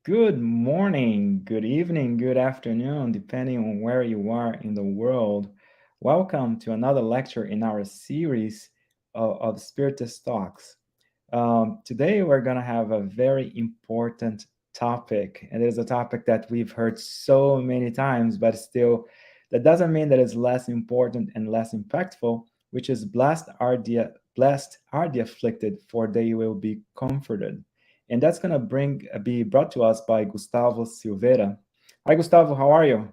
Good morning, good evening, good afternoon, depending on where you are in the world. Welcome to another lecture in our series of Spiritist Talks. Today, we're going to have a very important topic, and it is a topic that we've heard so many times, but still, that doesn't mean that it's less important and less impactful, which is blessed are the afflicted, for they will be comforted. And that's going to be brought to us by Gustavo Silveira. Hi, Gustavo, how are you?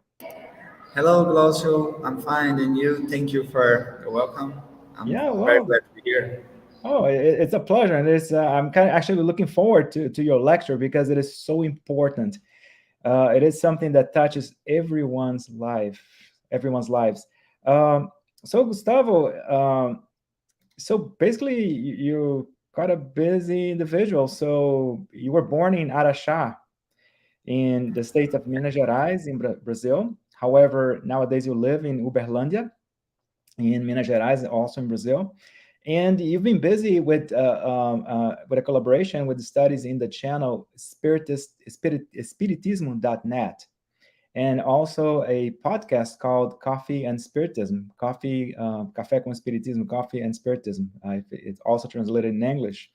Hello, Glaucio. I'm fine, and you? Thank you for the welcome. I'm Yeah, very well, glad to be here. it's a pleasure, and I'm kind of actually looking forward to your lecture because it is so important. It is something that touches everyone's lives. Um, so, Gustavo, so basically, you quite a busy individual. So you were born in Araxá, in the state of Minas Gerais, in Brazil. However, nowadays you live in Uberlândia, in Minas Gerais, also in Brazil. And you've been busy with a collaboration with the studies in the channel Spiritismo.net, and also a podcast called Coffee and Spiritism, Café com Spiritismo, Coffee and Spiritism. It's also translated in English.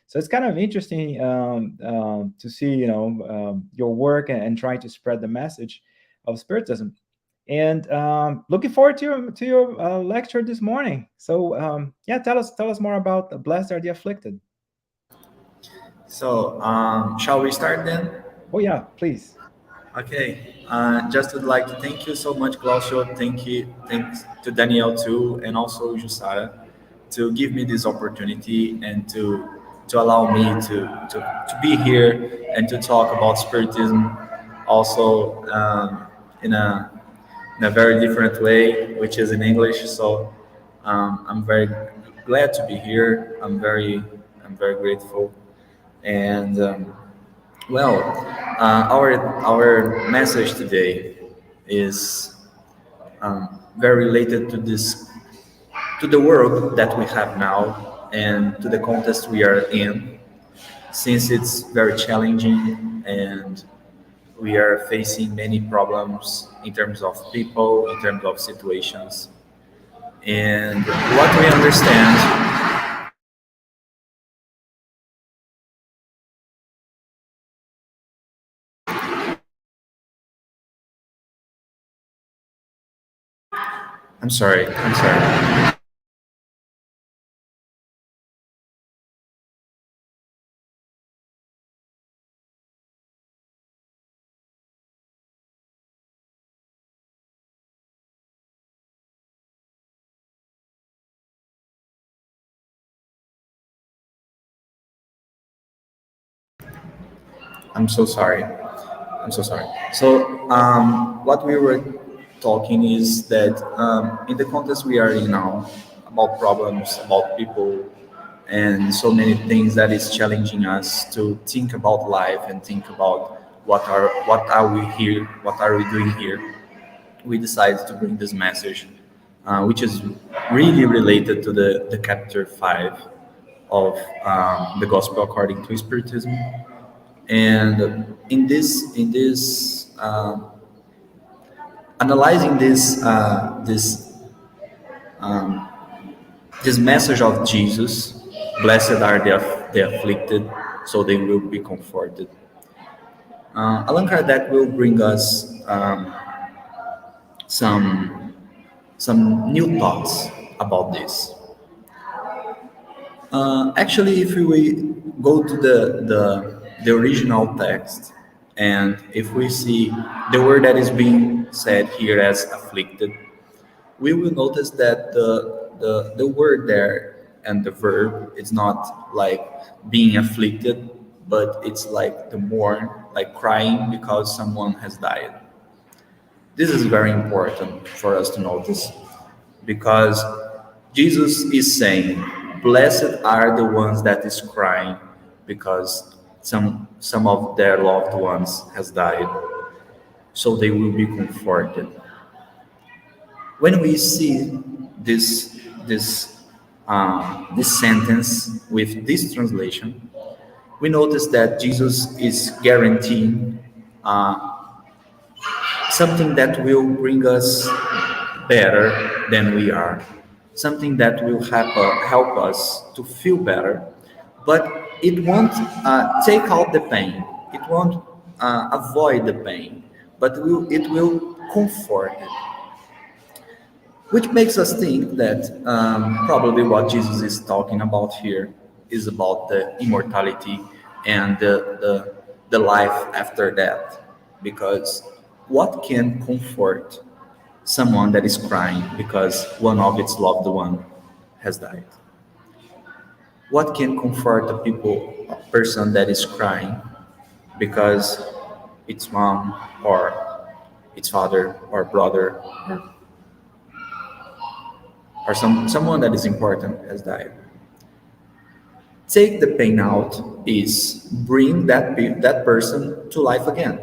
So it's kind of interesting to see, your work and trying to spread the message of Spiritism. And looking forward to your lecture this morning. So yeah, tell us more about the Blessed are the Afflicted. So, shall we start then? Oh yeah, please. Okay. Just would like to thank you so much, Glaucio. Thanks to Danielle too, and also Jusara, to give me this opportunity and to allow me to be here and to talk about spiritism, also in a very different way, which is in English. So I'm very glad to be here. I'm very grateful, and well, our message today is very related to this to the world that we have now and to the context we are in, since it's very challenging and we are facing many problems in terms of people, in terms of situations. And what we understand, I'm sorry. I'm so sorry. I'm so sorry. So, what we were talking is that in the context we are in now, about problems, about people, and so many things that is challenging us to think about life and think about what are we here, what are we doing here. We decided to bring this message, which is really related to the chapter 5 of the Gospel according to Spiritism. And in this analyzing this message of Jesus, blessed are the afflicted, so they will be comforted. Allan Kardec will bring us some some new thoughts about this. Actually, if we go to the original text, and if we see the word that is being said here as afflicted, we will notice that the word there and the verb is not like being afflicted, but it's like the mourn, like crying because someone has died. This is very important for us to notice because Jesus is saying, "Blessed are the ones that is crying because some of their loved ones has died, so they will be comforted." When we see this this sentence with this translation, we notice that Jesus is guaranteeing something that will bring us better than we are, something that will help us to feel better, but it won't take out the pain, it won't avoid the pain, but it will comfort it. Which makes us think that probably what Jesus is talking about here is about the immortality and the life after death. Because what can comfort someone that is crying because one of its loved one has died? What can comfort a person that is crying because its mom or its father or brother or someone that is important has died? Take the pain out is bring that person to life again.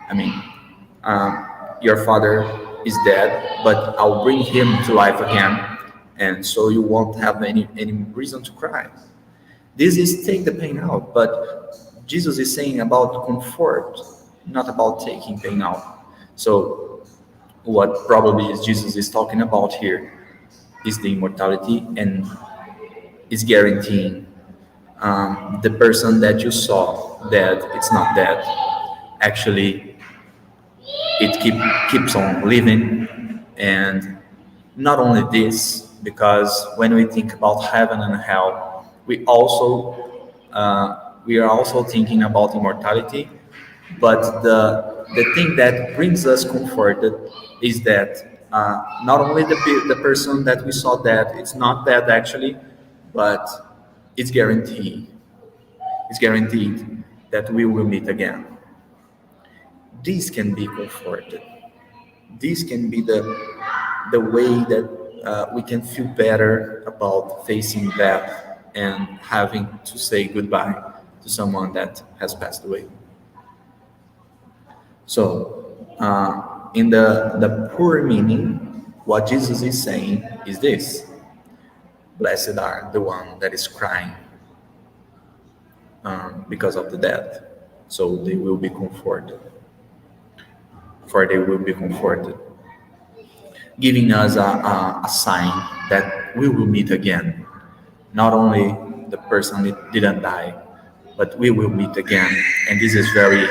I mean, your father is dead, but I'll bring him to life again, and so you won't have any reason to cry. This is take the pain out, but Jesus is saying about comfort, not about taking pain out. So what probably is Jesus is talking about here is the immortality, and is guaranteeing the person that you saw dead, it's not dead. Actually, it keeps on living. And not only this, because when we think about heaven and hell, we are also thinking about immortality. But the thing that brings us comforted is that not only the person that we saw dead, it's not dead actually, but it's guaranteed. It's guaranteed that we will meet again. This can be comforted. This can be the way that we can feel better about facing death and having to say goodbye to someone that has passed away. So, in the poor meaning, what Jesus is saying is this: blessed are the one that is crying because of the death, so they will be comforted. For they will be comforted, giving us a sign that we will meet again. Not only the person that didn't die, but we will meet again. And this is very,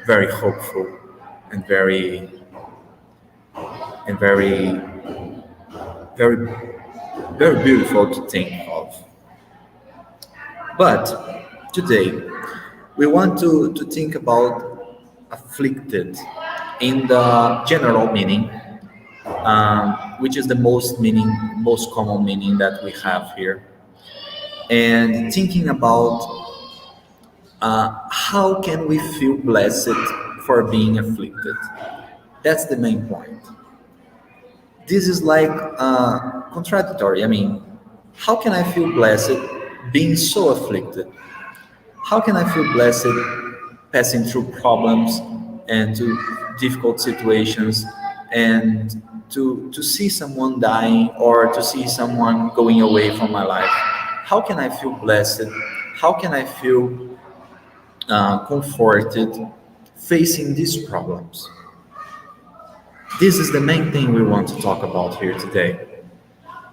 very hopeful and very, very, very beautiful to think of. But today, we want to think about afflicted in the general meaning, which is the most common meaning that we have here, and thinking about how can we feel blessed for being afflicted. That's the main point. This is like contradictory. I mean, how can I feel blessed being so afflicted? How can I feel blessed passing through problems and to difficult situations, and to see someone dying or to see someone going away from my life? How can I feel blessed? How can I feel comforted facing these problems? This is the main thing we want to talk about here today.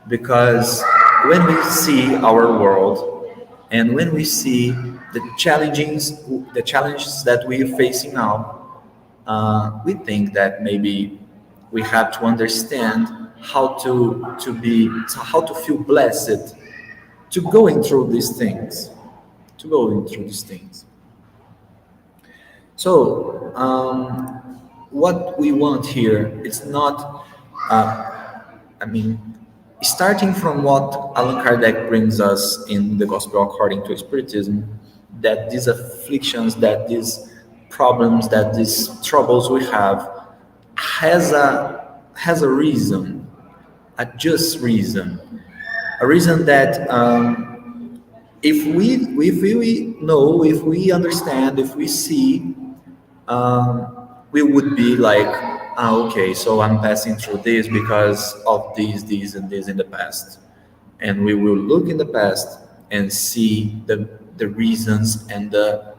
Because when we see our world and when we see the challenges that we are facing now, we think that maybe we have to understand how to feel blessed to going through these things, So, what we want here is not, starting from what Allan Kardec brings us in the Gospel according to Spiritism, that these afflictions, that these problems, that these troubles we have has a reason, a just reason, a reason that if we know, if we understand, if we see, we would be like, okay, so I'm passing through this because of these, and this in the past. And we will look in the past and see the reasons and the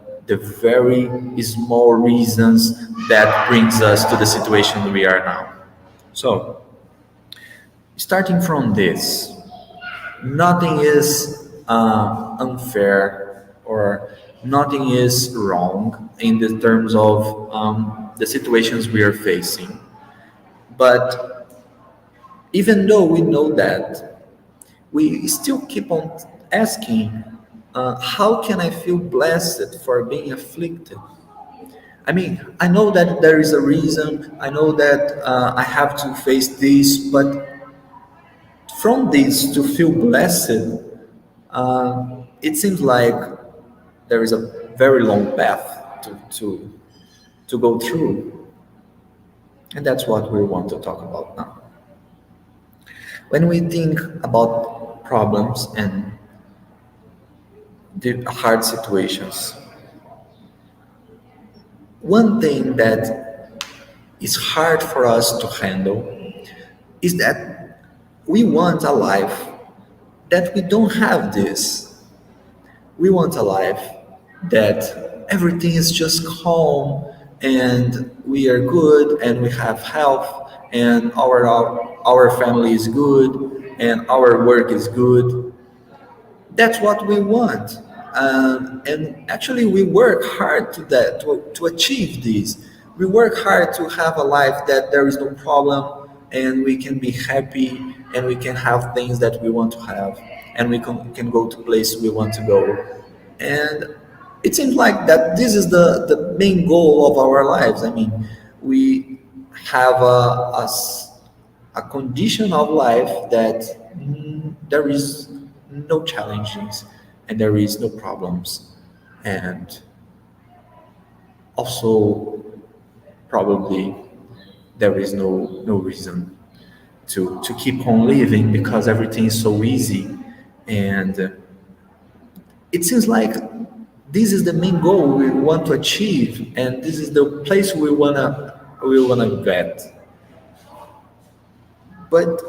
very small reasons that brings us to the situation we are now. So, starting from this, nothing is unfair or nothing is wrong in the terms of the situations we are facing. But even though we know that, we still keep on asking, how can I feel blessed for being afflicted? I mean, I know that there is a reason, I know that I have to face this, but from this to feel blessed, it seems like there is a very long path to go through. And that's what we want to talk about now. When we think about problems and the hard situations, one thing that is hard for us to handle is that we want a life that we don't have this. We want a life that everything is just calm and we are good and we have health and our family is good and our work is good. That's what we want. And actually we work hard to achieve this. We work hard to have a life that there is no problem and we can be happy and we can have things that we want to have and we can go to places we want to go. And it seems like that this is the main goal of our lives. I mean, we have a condition of life that there is no challenges and there is no problems. And also probably there is no reason to keep on living because everything is so easy. And it seems like this is the main goal we want to achieve and this is the place we wanna get. But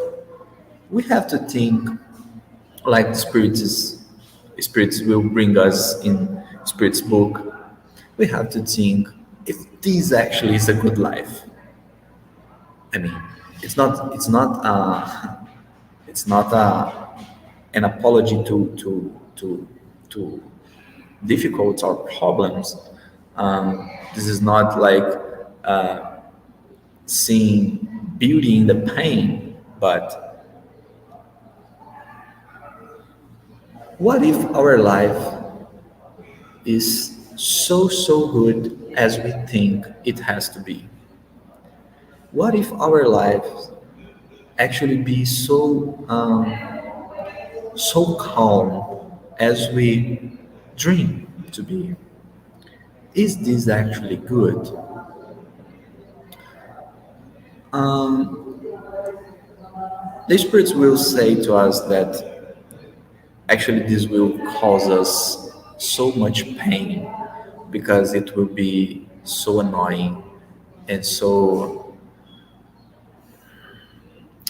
we have to think like the spirits will bring us in Spirit's book. We have to think if this actually is a good life. I mean, it's not an apology to difficult or problems. This is not like seeing beauty in the pain, but what if our life is so good as we think it has to be? What if our life actually be so calm as we dream to be? Is this actually good? The spirits will say to us that actually this will cause us so much pain because it will be so annoying and so,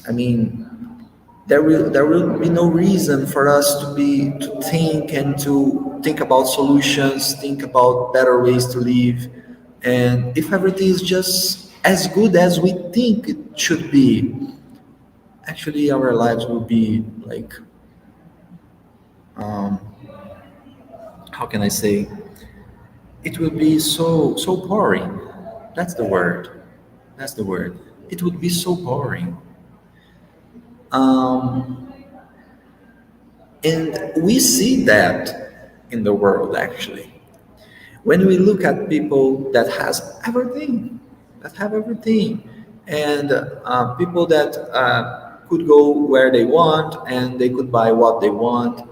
I mean, there will be no reason for us to think and to think about solutions, think about better ways to live. And if everything is just as good as we think it should be, actually our lives will be like, how can I say? It will be so boring. That's the word. That's the word. It would be so boring. Um, and we see that in the world actually. When we look at people that have everything, and people that could go where they want and they could buy what they want,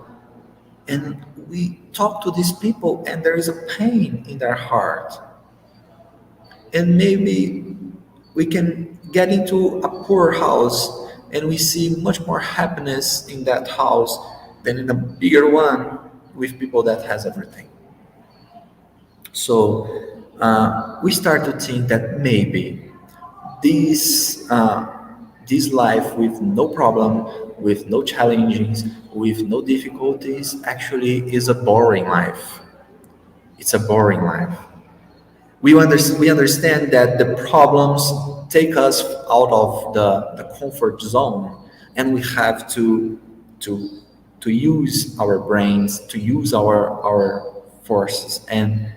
and we talk to these people and there is a pain in their heart, and maybe we can get into a poor house and we see much more happiness in that house than in a bigger one with people that has everything. So we start to think that maybe this This life with no problem, with no challenges, with no difficulties, actually is a boring life. It's a boring life. We understand that the problems take us out of the comfort zone, and we have to to use our brains, to use our forces and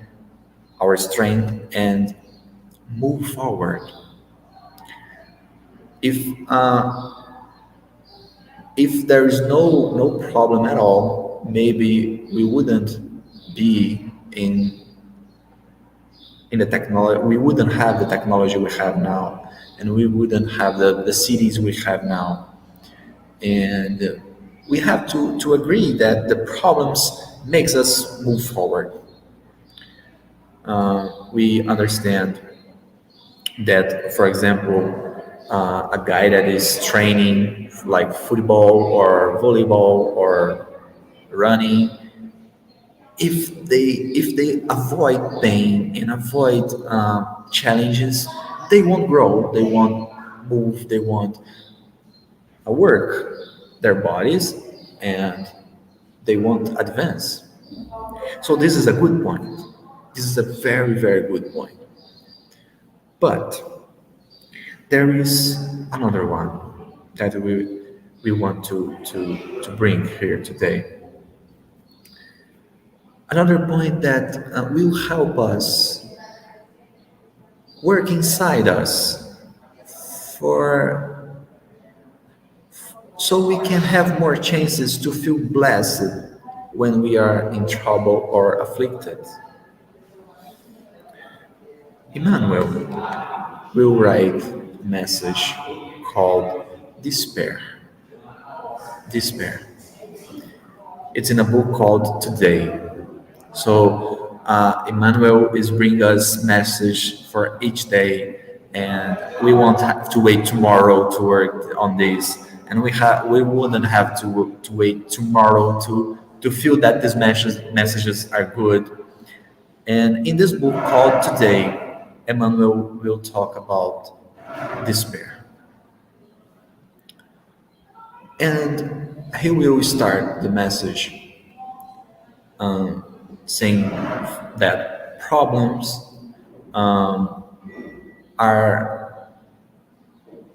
our strength, and move forward. If uh, if there is no problem at all, maybe we wouldn't be in the technology. We wouldn't have the technology we have now, and we wouldn't have the cities we have now. And we have to agree that the problems makes us move forward. We understand that, for example, a guy that is training like football or volleyball or running, if they avoid pain and avoid challenges, they won't grow, they won't move, they won't work their bodies, and they won't advance. So this is a good point. This is a very, very good point. But there is another one that we want to bring here today. Another point that will help us work inside us for so we can have more chances to feel blessed when we are in trouble or afflicted. Emmanuel will write a message called Despair. Despair. It's in a book called Today. So Emmanuel is bringing us message for each day, and we won't have to wait tomorrow to work on this, and we wouldn't have to wait tomorrow to feel that these messages are good. And in this book called Today, Emmanuel will talk about despair. And he will start the message saying that problems are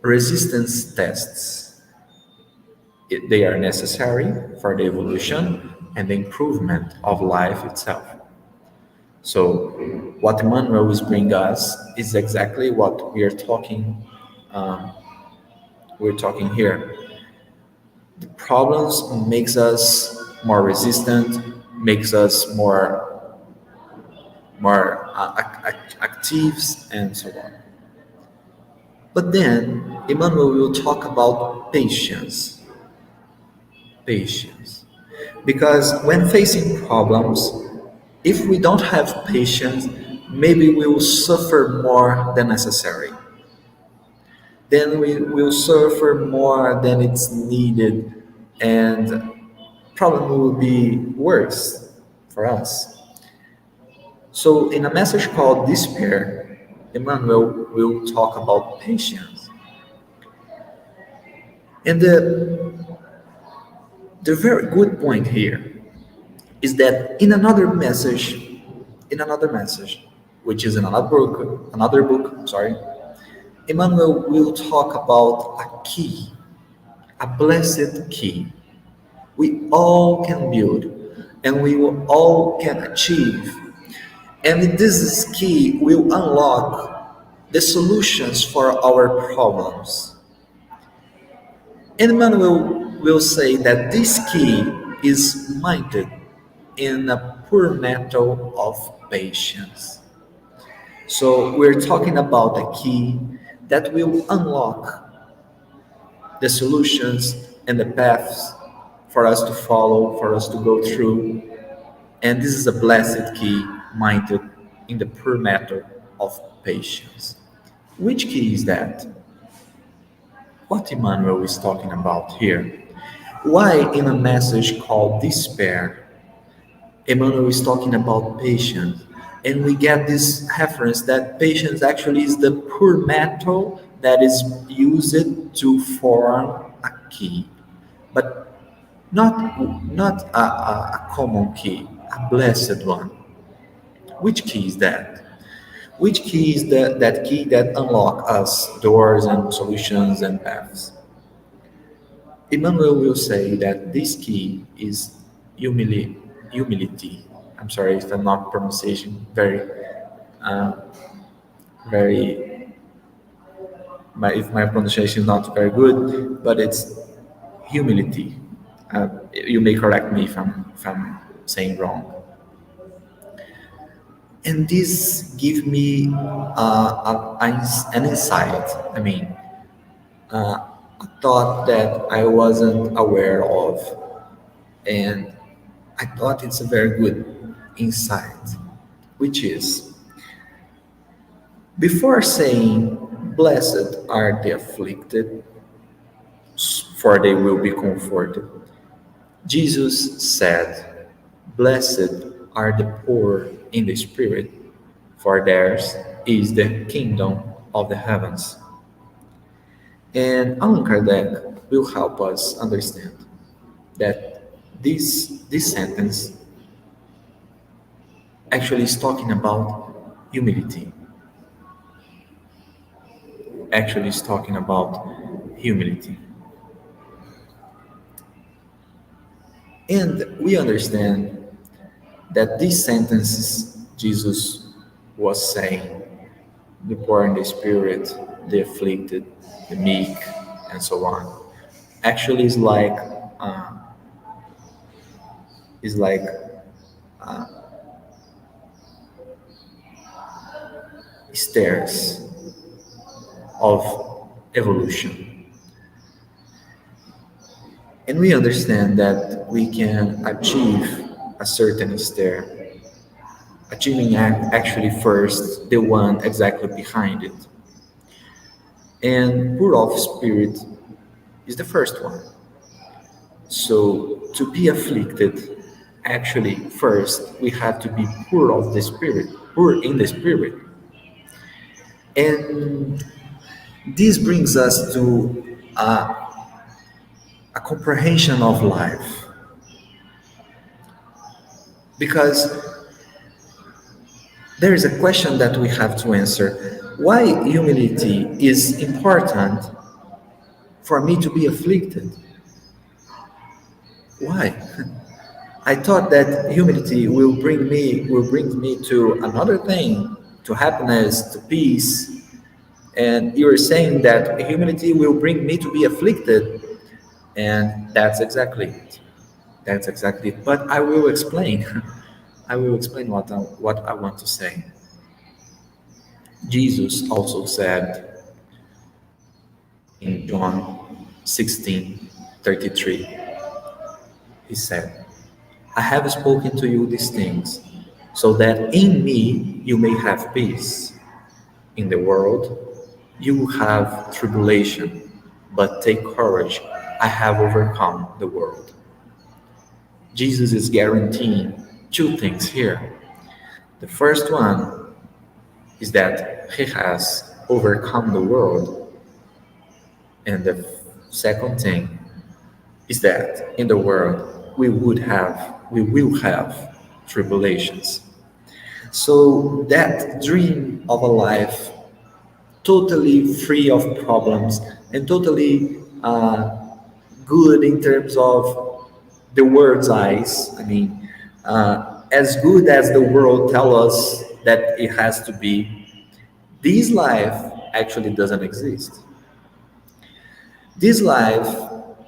resistance tests. They are necessary for the evolution and the improvement of life itself. So, what Emmanuel is bringing us is exactly what we are talking. We're talking here. The problems makes us more resistant, makes us more active, and so on. But then Emmanuel will talk about patience. Patience. Because when facing problems, if we don't have patience, maybe we will suffer more than necessary. Then we will suffer more than it's needed, and problem will be worse for us. So, in a message called Despair, Emmanuel will talk about patience. And the very good point here is that in another message, which is in another book, sorry, Emmanuel will talk about a key, a blessed key we all can build, and we will all can achieve. And this key will unlock the solutions for our problems. And Emmanuel will say that this key is minted in a pure metal of patience. So we're talking about a key that will unlock the solutions and the paths for us to follow, for us to go through. And this is a blessed key minted in the pure metal of patience. Which key is that? What Emmanuel is talking about here? Why in a message called Despair, Emmanuel is talking about patience, and we get this reference that patience actually is the pure metal that is used to form a key, but not a common key, a blessed one. Which key is that? Which key is that key that unlock us doors and solutions and paths? Emmanuel will say that this key is humility. I'm sorry if I'm not pronunciation uh, very if my pronunciation is not very good, but it's humility. You may correct me if I'm saying wrong. And this give me an insight. I mean, a thought that I wasn't aware of, and I thought it's a very good insight, which is before saying, "Blessed are the afflicted, for they will be comforted," Jesus said, "Blessed are the poor in the spirit, for theirs is the kingdom of the heavens." And Allan Kardec will help us understand that this sentence actually is talking about humility. Actually is talking about humility. And we understand that these sentences Jesus was saying, the poor in the spirit, the afflicted, the meek, and so on, actually uh, is like uh, stairs of evolution. And we understand that we can achieve a certain stair, achieving actually first the one exactly behind it. And poor of spirit is the first one. So to be afflicted, actually first we have to be poor of the spirit, poor in the spirit. And this brings us to a comprehension of life. Because there is a question that we have to answer. Why humility is important for me to be afflicted? Why? I thought that humility will bring me to another thing, to happiness, to peace. And you are saying that humility will bring me to be afflicted, and that's exactly it. That's exactly it. But I will explain. I will explain what I want to say. Jesus also said in John 16:33, he said, "I have spoken to you these things, so that in me you may have peace. In the world you will have tribulation, but take courage, I have overcome the world." Jesus is guaranteeing two things here. The first one is that he has overcome the world, and the second thing is that in the world we will have tribulations. So that dream of a life totally free of problems and totally good in terms of the world's eyes. I mean, as good as the world tell us that it has to be, this life actually doesn't exist. This life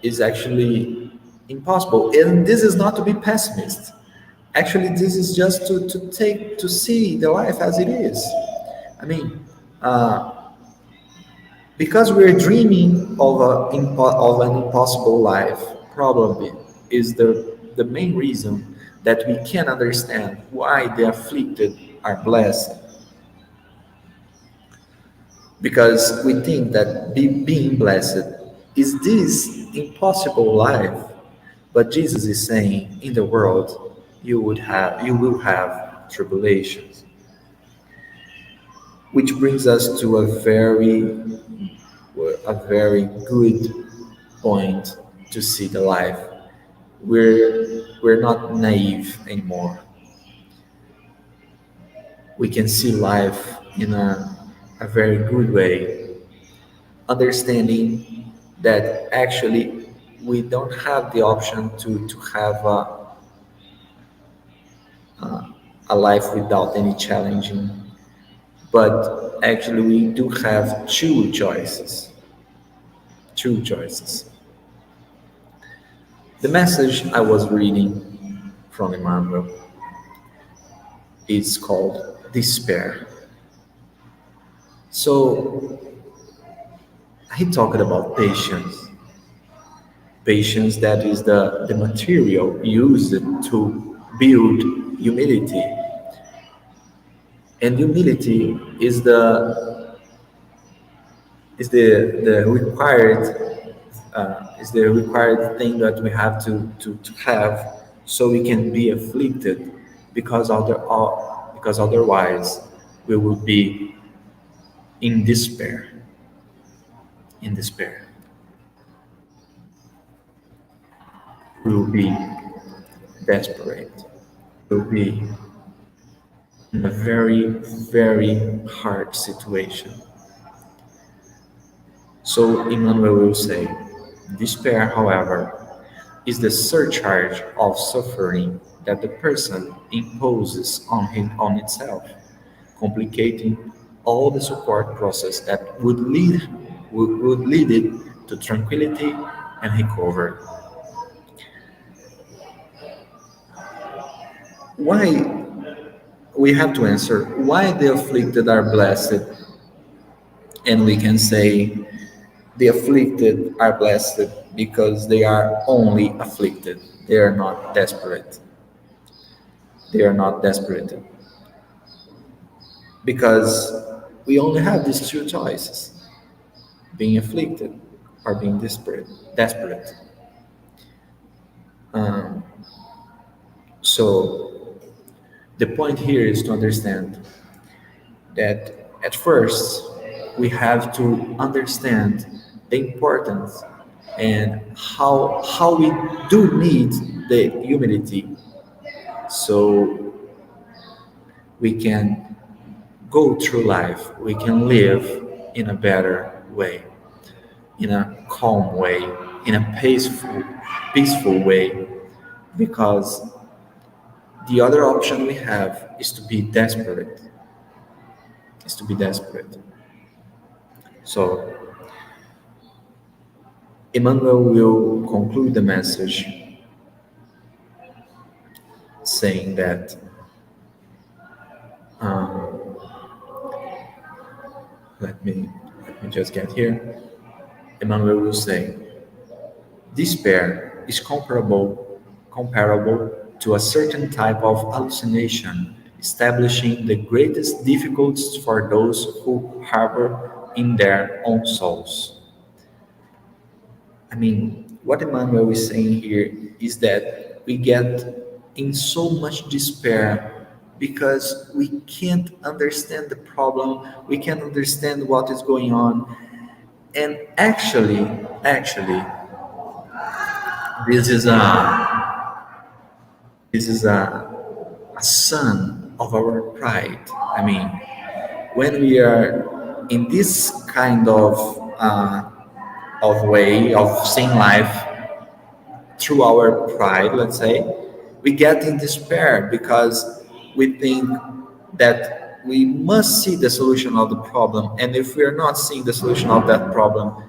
is actually impossible, and this is not to be pessimist. Actually, this is just to see the life as it is. I mean, because we're dreaming of an impossible life, probably is the main reason that we can understand why the afflicted are blessed. Because we think that being blessed is this impossible life, but Jesus is saying, in the world you will have tribulations, which brings us to a very a very good point to see the life. We're not naive anymore. We can see life in a very good way, understanding that actually we don't have the option to have a life without any challenging, but actually we do have two choices. Two choices. The message I was reading from Emmanuel is called despair. So he talked about patience. Patience, that is the material used to build humility. And humility is the required thing that we have to have, so we can be afflicted, because because otherwise we will be in despair. In despair, we will be desperate. We'll be in a very, very hard situation. So Emmanuel will say, despair, however, is the surcharge of suffering that the person imposes on itself, complicating all the support process that would lead it to tranquility and recovery. Why we have to answer why the afflicted are blessed, and we can say the afflicted are blessed because they are only afflicted. They are not desperate. They are not desperate because we only have these two choices: being afflicted or being desperate. Desperate. Um, so the point here is to understand that at first we have to understand the importance and how we do need the humility, so we can go through life, we can live in a better way, in a calm way, in a peaceful way, because the other option we have is to be desperate, is to be desperate. So Emmanuel will conclude the message saying that um, let me just get here. Emmanuel will say, despair is comparable to a certain type of hallucination, establishing the greatest difficulties for those who harbor in their own souls. I mean, what Emmanuel is saying here is that we get in so much despair because we can't understand the problem, we can't understand what is going on, and actually, this is a son of our pride. I mean, when we are in this kind of way of seeing life through our pride, let's say, we get in despair because we think that we must see the solution of the problem, and if we are not seeing the solution of that problem,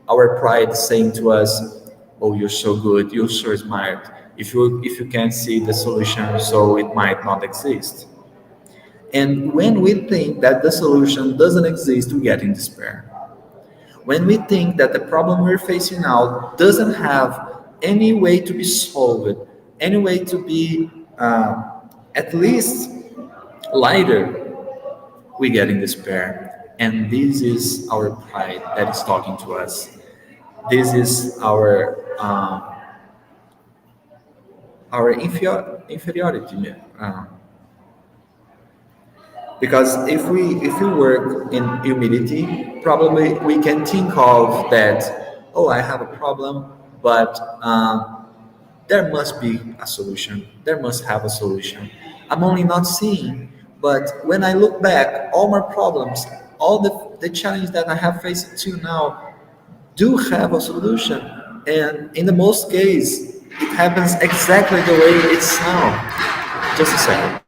our pride is saying to us, "Oh, you're so good, you're so smart. If you can't see the solution, so it might not exist." And when we think that the solution doesn't exist, we get in despair. When we think that the problem we're facing now doesn't have any way to be solved, any way to be at least lighter, we get in despair. And this is our pride that is talking to us. This is our inferiority. Because if we work in humility, probably we can think of that. Oh, I have a problem, but there must be a solution. There must have a solution. I'm only not seeing, but when I look back, all my problems, all the challenge that I have faced till now, do have a solution. And in the most case, it happens exactly the way it's now. Just a second.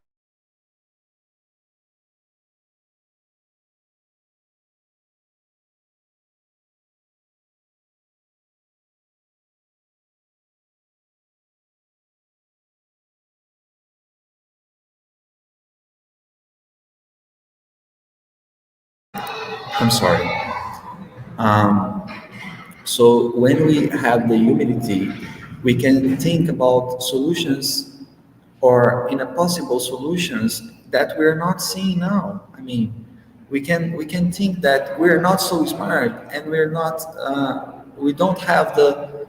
I'm sorry. Um, so when we have the humility, we can think about solutions or in a possible solutions that we're not seeing now. I mean, we can think that we're not so smart and we're not we don't have the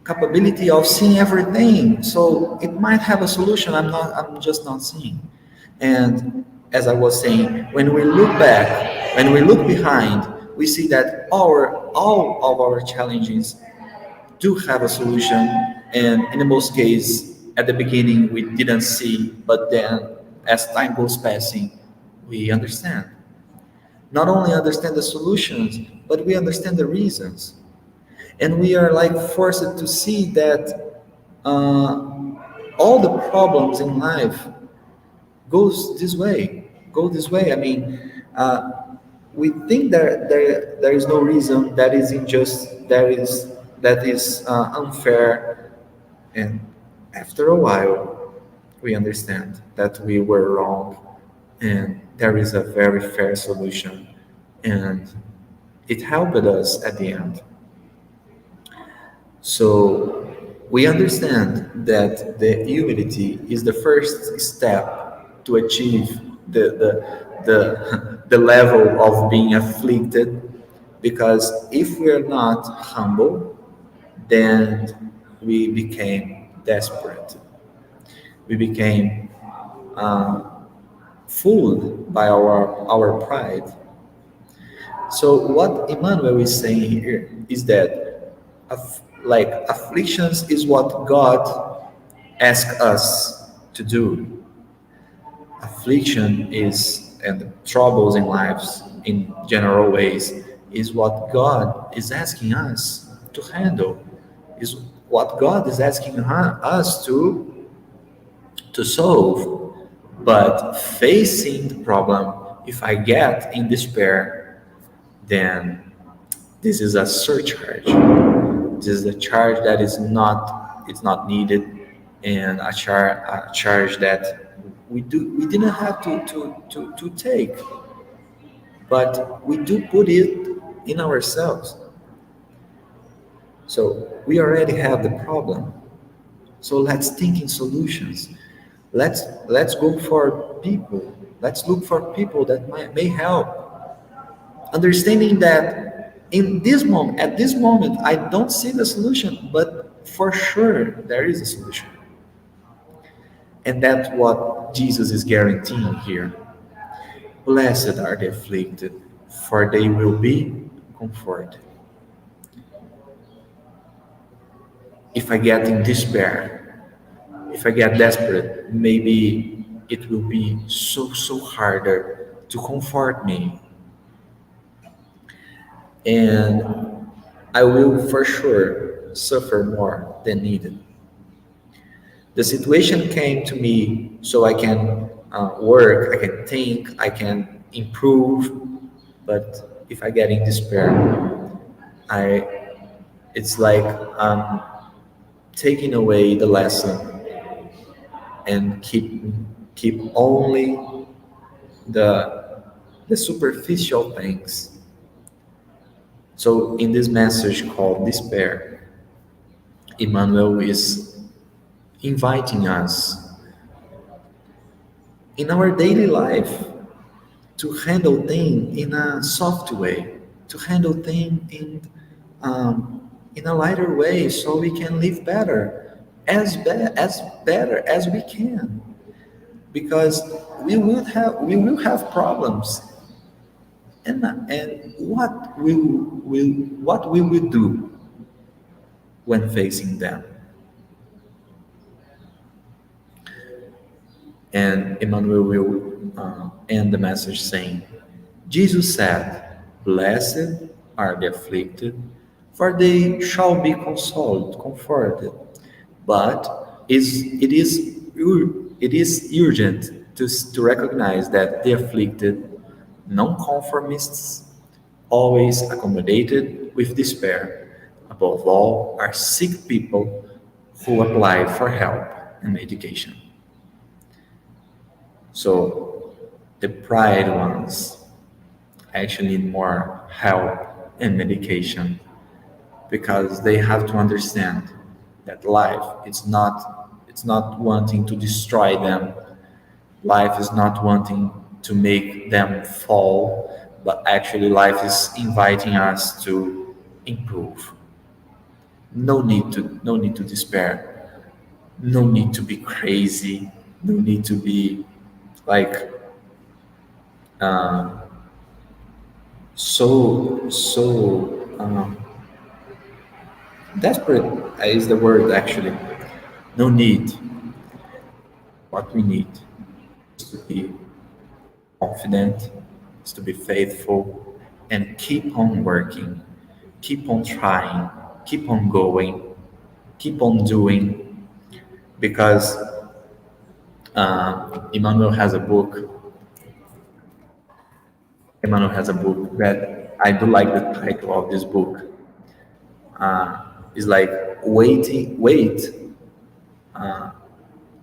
capability of seeing everything. So it might have a solution. I'm just not seeing. And as I was saying, when we look back, when we look behind, we see that all of our challenges do have a solution, and in the most case at the beginning we didn't see, but then as time goes passing we understand, not only understand the solutions but we understand the reasons, and we are like forced to see that all the problems in life go this way. I mean, we think there is no reason that is unjust, that is unfair, and after a while we understand that we were wrong and there is a very fair solution, and it helped us at the end. So we understand that the humility is the first step to achieve the level of being afflicted, because if we are not humble, then we became desperate. We became uh, fooled by our pride. So what Emmanuel is saying here is that like afflictions is what God asks us to do. Affliction is, and troubles in lives in general ways, is what God is asking us to handle, is what God is asking us to solve. But facing the problem, if I get in despair, then this is a surcharge. This is a charge that is not, it's not needed, and a charge that we didn't have to take, but we do put it in ourselves. So we already have the problem. So let's think in solutions. Let's go for people. Let's look for people that may help. Understanding that in this moment, at this moment, I don't see the solution, but for sure there is a solution. And that's what Jesus is guaranteeing here. Blessed are the afflicted, for they will be comforted. If I get in despair, if I get desperate, maybe it will be so harder to comfort me, and I will for sure suffer more than needed. The situation came to me so I can work, I can think, I can improve. But if I get in despair, I it's like taking away the lesson and keep only the superficial things. So in this message called despair, Emmanuel is inviting us in our daily life to handle things in a soft way, to handle things in a lighter way, so we can live better, as better as we can. because we will have problems, and what we will do when facing them. And Emmanuel will end the message saying, Jesus said, "Blessed are the afflicted, for they shall be comforted." But it is urgent to recognize that the afflicted, nonconformists, always accommodated with despair, above all, are sick people who apply for help and medication. So the pride ones actually need more help and medication, because they have to understand that life it's not wanting to destroy them. Life is not wanting to make them fall, but actually life is inviting us to improve. No need to despair. No need to be crazy. No need to be like uh, so desperate is the word actually. No need. What we need is to be confident, is to be faithful, and keep on working, keep on trying, keep on going, keep on doing, because Emmanuel has a book. Emmanuel has a book that I do like the title of this book. It's like wait.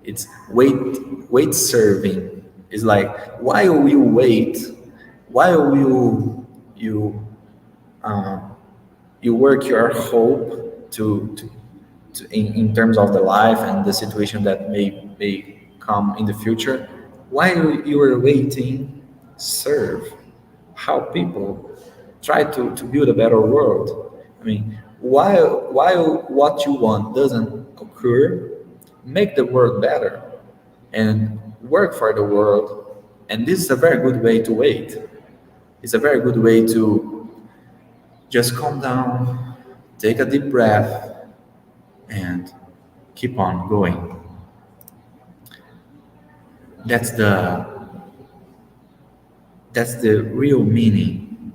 It's wait serving. It's like while you wait, while you work your hope to in terms of the life and the situation that may come in the future. While you are waiting, serve, help people, try to build a better world. I mean, while what you want doesn't occur, make the world better and work for the world. And this is a very good way to wait. It's a very good way to just calm down, take a deep breath, and keep on going. That's the real meaning,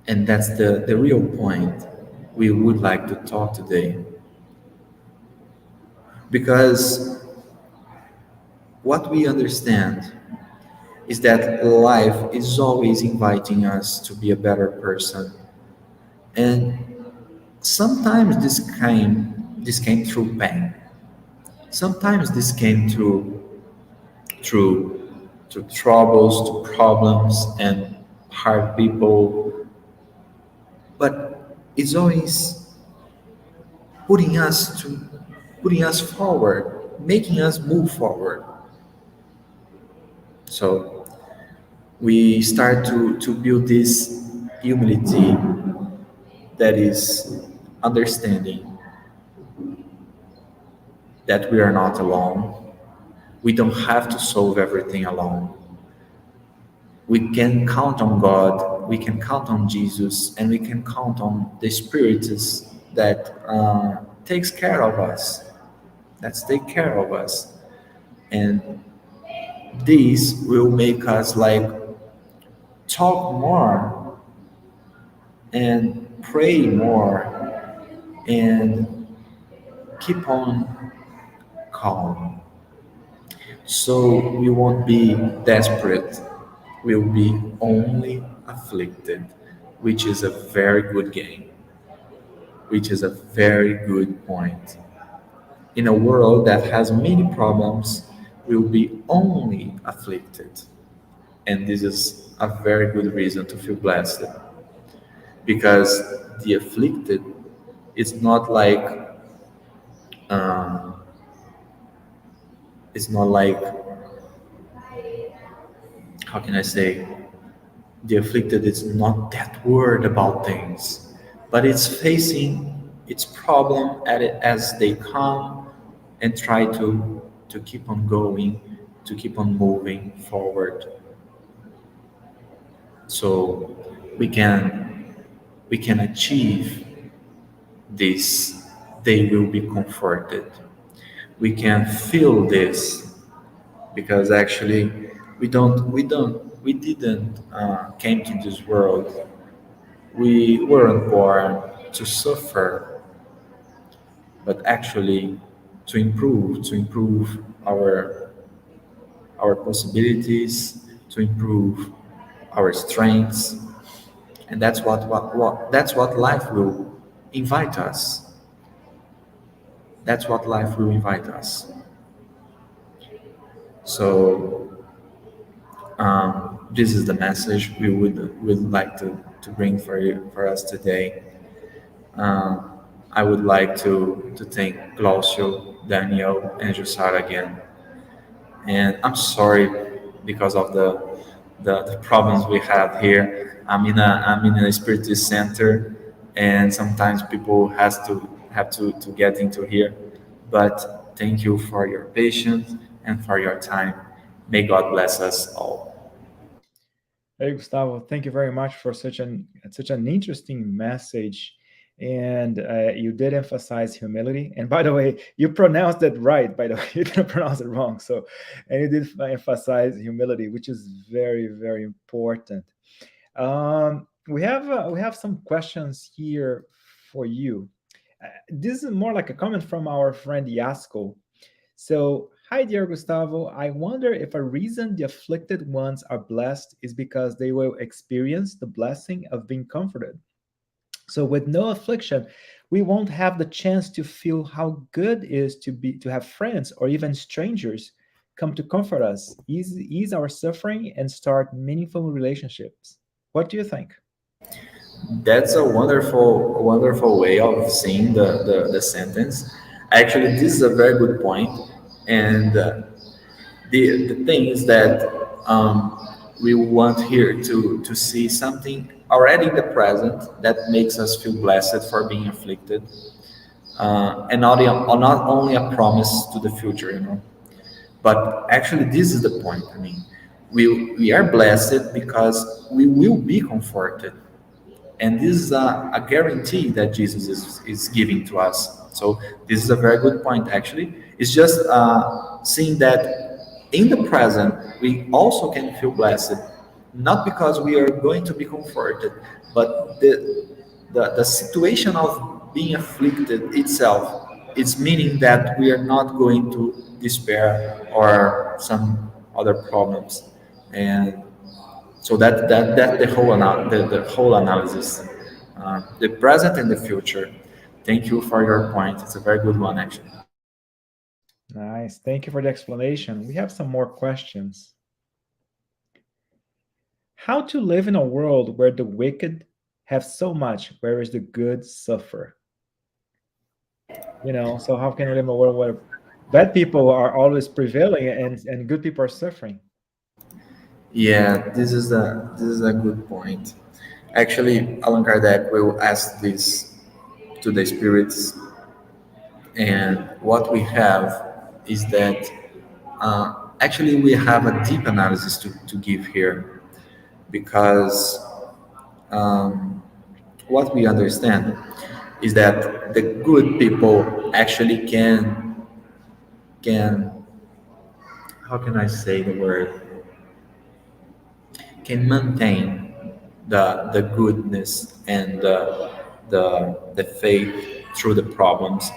and that's the real point we would like to talk today. Because what we understand is that life is always inviting us to be a better person. And sometimes this came through pain. Sometimes this came through troubles, to problems and hard people. But it's always putting us to putting us forward, making us move forward. So we start to build this humility, that is understanding that we are not alone. We don't have to solve everything alone. We can count on God, we can count on Jesus, and we can count on the Spiritus that takes care of us. Let's take care of us. And this will make us like talk more and pray more and keep on calm. So we won't be desperate. We'll be only afflicted, which is a very good game, which is a very good point. In a world that has many problems, we'll be only afflicted. And this is a very good reason to feel blessed, because the afflicted is not like um, it's not like, how can I say, the afflicted is not that worried about things, but it's facing its problem at it as they come and try to keep on going, to keep on moving forward, so we can we can achieve this. They will be comforted. We can feel this, because actually we didn't came to this world. We weren't born to suffer, but actually to improve our possibilities, to improve our strengths. And that's what life will invite us. That's what life will invite us. So this is the message we would like to bring for us today. I would like to thank Glaucio, Daniel, and Jussara again. And I'm sorry because of the problems we have here. I'm in a spiritist center, and sometimes people have to get into here. But thank you for your patience and for your time. May God bless us all. Hey, Gustavo, thank you very much for such an interesting message. And you did emphasize humility. And by the way, you pronounced it right. By the way, you didn't pronounce it wrong. So, and you did emphasize humility, which is very, very important. We have some questions here for you. This is more like a comment from our friend Yasko. So, hi, dear Gustavo. I wonder if a reason the afflicted ones are blessed is because they will experience the blessing of being comforted. So, with no affliction, we won't have the chance to feel how good it is to have friends or even strangers come to comfort us, ease our suffering, and start meaningful relationships. What do you think? That's a wonderful way of seeing the sentence. Actually, this is a very good point. And the thing is that we want here to see something already in the present that makes us feel blessed for being afflicted, and not only a promise to the future, but actually this is the point. I mean, we are blessed because we will be comforted, and this is a guarantee that Jesus is giving to us. So this is a very good point. Actually, it's just seeing that in the present we also can feel blessed, not because we are going to be comforted, but the situation of being afflicted itself is meaning that we are not going to despair or some other problems. And so that the whole analysis, the present and the future. Thank you for your point. It's a very good one, actually. Nice. Thank you for the explanation. We have some more questions. How to live in a world where the wicked have so much, whereas the good suffer? So how can we live in a world where bad people are always prevailing and good people are suffering? Yeah, this is a good point. Actually, Allan Kardec will ask this to the spirits, and what we have is that actually we have a deep analysis to give here, because what we understand is that the good people actually can how can I say the word, can maintain the goodness and the faith through the problems,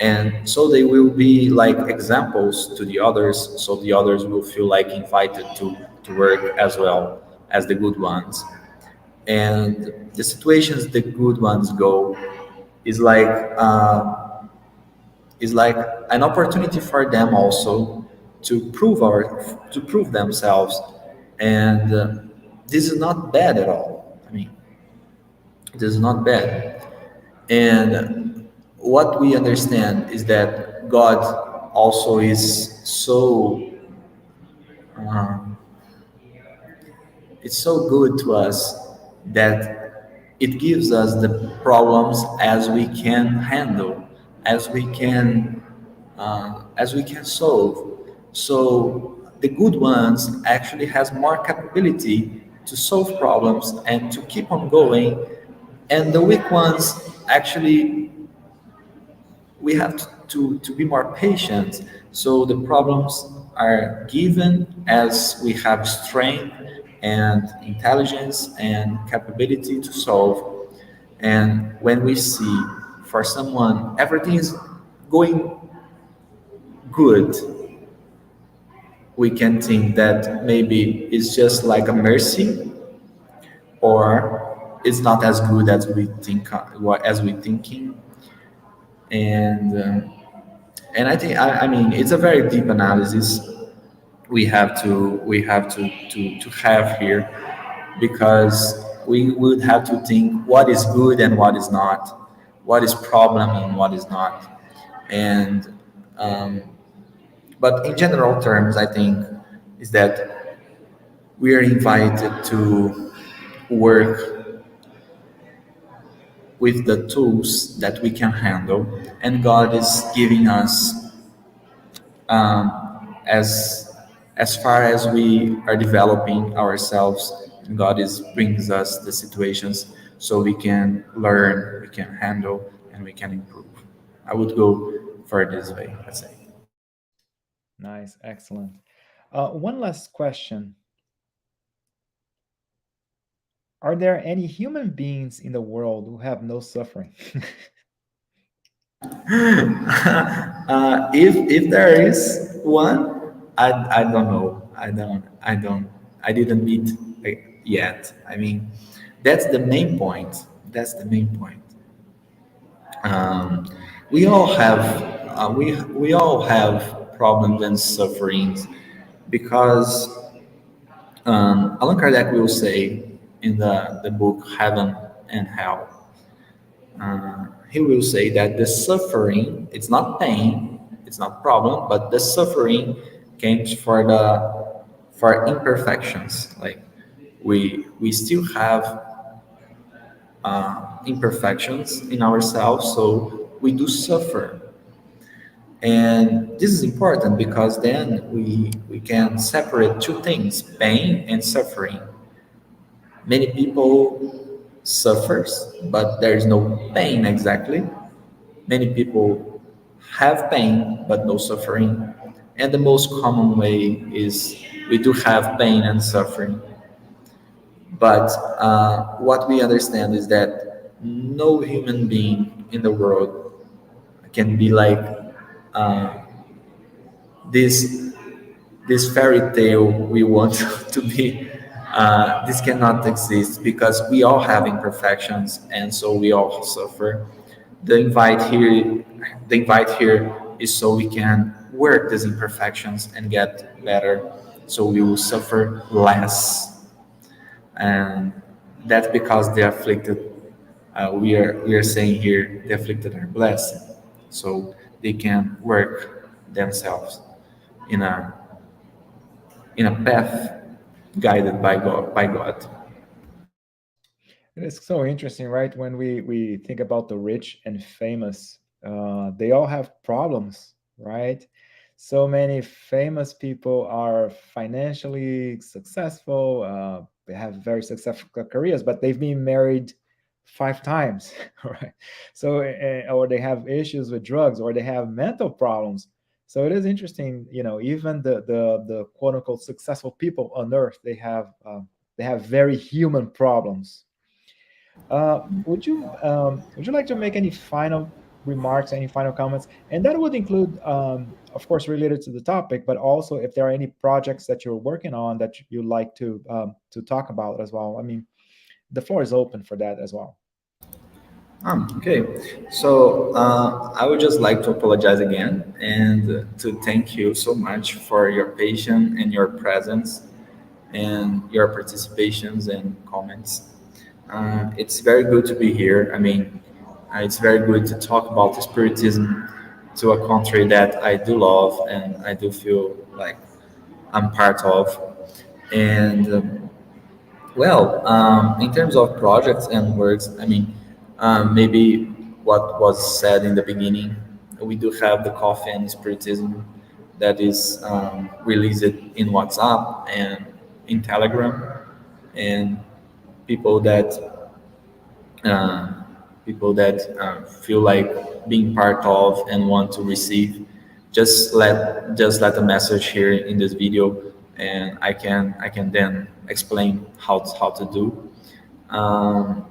and so they will be like examples to the others, so the others will feel like invited to work as well as the good ones. And the situations the good ones go is like is like an opportunity for them also to prove themselves. And this is not bad at all. I mean, this is not bad. And what we understand is that God also is so um, it's so good to us that it gives us the problems as we can handle, as we can as we can solve. So the good ones actually has more capability to solve problems and to keep on going, and the weak ones actually we have to be more patient. So the problems are given as we have strength and intelligence and capability to solve. And when we see for someone everything is going good, we can think that maybe it's just like a mercy, or it's not as good as we think, as we thinking. And I think I mean it's a very deep analysis we have to have here, because we would have to think what is good and what is not, what is problem and what is not. And um, but in general terms, I think is that we are invited to work with the tools that we can handle, and God is giving us, as far as we are developing ourselves, God is brings us the situations so we can learn, we can handle, and we can improve. I would go for this way, let's say. Nice, excellent. One last question. Are there any human beings in the world who have no suffering? If there is one, I don't know. I didn't meet yet. I mean, that's the main point. That's the main point. Um, we all have we all have problems and sufferings, because Allan Kardec will say in the book Heaven and Hell, he will say that the suffering, it's not pain, it's not problem, but the suffering comes for imperfections. Like we still have imperfections in ourselves, so we do suffer. And this is important because then we can separate two things: pain and suffering. Many people suffers, but there is no pain exactly. Many people have pain but no suffering. And the most common way is we do have pain and suffering. But what we understand is that no human being in the world can be like uh, this this fairy tale we want to be. This cannot exist because we all have imperfections, and so we all suffer. The invite here, the invite here is so we can work these imperfections and get better, so we will suffer less. And that's because the afflicted, we are saying here, the afflicted are blessed, so they can work themselves in a path guided by God. By God. It's so interesting, right? When we think about the rich and famous, they all have problems, right? So many famous people are financially successful. They have very successful careers, but they've been married 5 times, right? So, or they have issues with drugs, or they have mental problems. So it is interesting, even the quote unquote successful people on earth, they have very human problems. Would you like to make any final remarks, any final comments? And that would include, of course, related to the topic, but also if there are any projects that you're working on that you'd like to talk about as well. I mean, the floor is open for that as well. Okay, so I would just like to apologize again and to thank you so much for your patience and your presence and your participations and comments. It's very good to be here. I mean, it's very good to talk about Spiritism to a country that I do love and I do feel like I'm part of. And well, in terms of projects and works, I mean, maybe what was said in the beginning we do have the Coffee and Spiritism that is released in WhatsApp and in Telegram, and people that uh, feel like being part of and want to receive, just let a message here in this video, and I can then explain how to do. Um,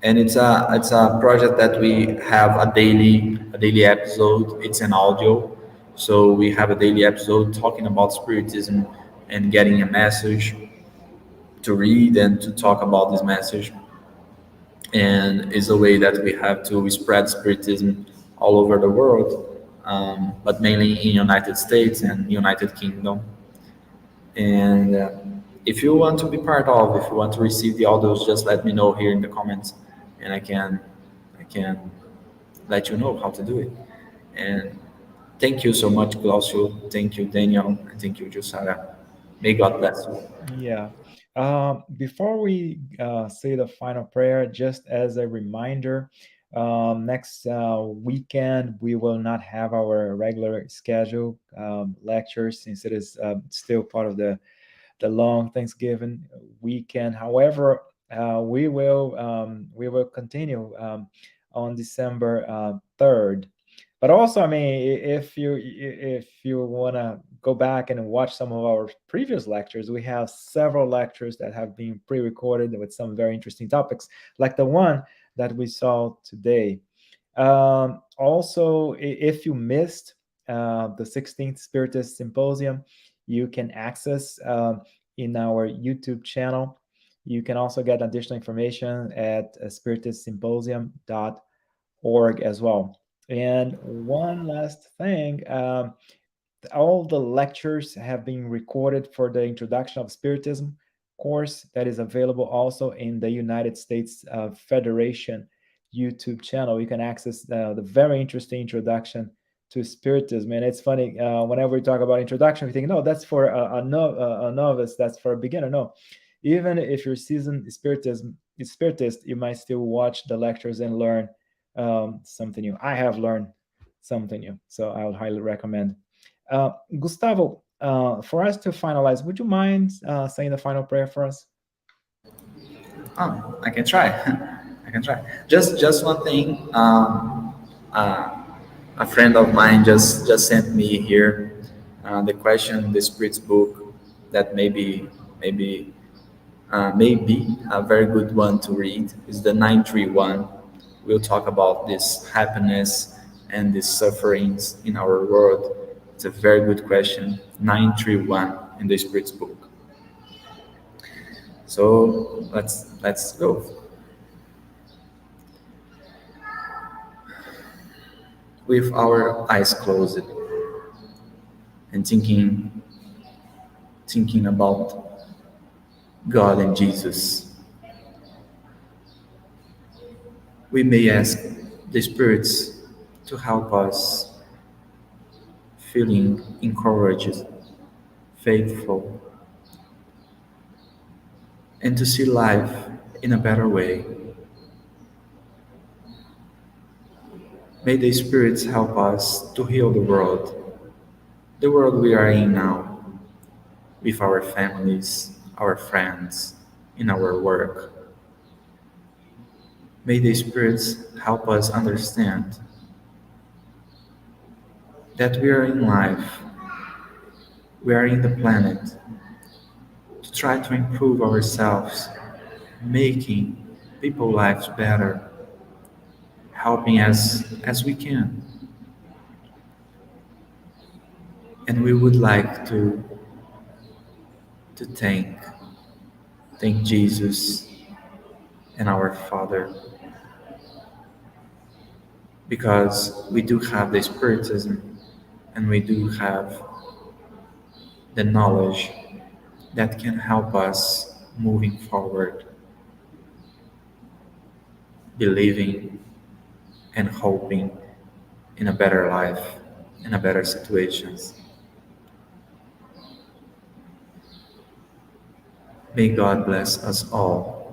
and it's a project that we have a daily episode. It's an audio, so we have a daily episode talking about spiritism and getting a message to read and to talk about this message, and is a way that we have to spread spiritism all over the world, but mainly in United States and United Kingdom. And if you want to be part of, if you want to receive the audios, just let me know here in the comments, and I can let you know how to do it. And thank you so much, Glaucio. Thank you, Daniel. And thank you, Josara. May God bless you. Yeah. Before we say the final prayer, just as a reminder, next weekend we will not have our regular schedule lectures, since it is still part of the long Thanksgiving weekend. However, we will continue on December 3rd. But also, I mean, if you want to go back and watch some of our previous lectures, we have several lectures that have been pre-recorded with some very interesting topics, like the one that we saw today. Also, if you missed the 16th Spiritist Symposium, you can access in our YouTube channel. You can also get additional information at spiritistsymposium.org as well. And one last thing, all the lectures have been recorded for the Introduction of Spiritism course that is available also in the United States Federation YouTube channel. You can access the very interesting introduction to Spiritism. And it's funny, whenever we talk about introduction, we think, no, that's for a novice, that's for a beginner. No, even if you're seasoned Spiritist, you might still watch the lectures and learn something new. I have learned something new, so I would highly recommend. Gustavo, for us to finalize, would you mind saying the final prayer for us? I can try. I can try. Just one thing. A friend of mine just sent me here the question, the Spirit's book, that maybe a very good one to read is the 931. We'll talk about this happiness and these sufferings in our world. It's a very good question. 931 in the Spirit's book. So let's go. With our eyes closed and thinking about God and Jesus, we may ask the spirits to help us feeling encouraged, faithful, and to see life in a better way. May the spirits help us to heal the world we are in now, with our families, our friends, in our work. May the spirits help us understand that we are in life, we are in the planet to try to improve ourselves, making people's lives better, helping as we can. And we would like to thank Jesus and our Father, because we do have the Spiritism and we do have the knowledge that can help us moving forward, believing and hoping in a better life, in a better situations. May God bless us all.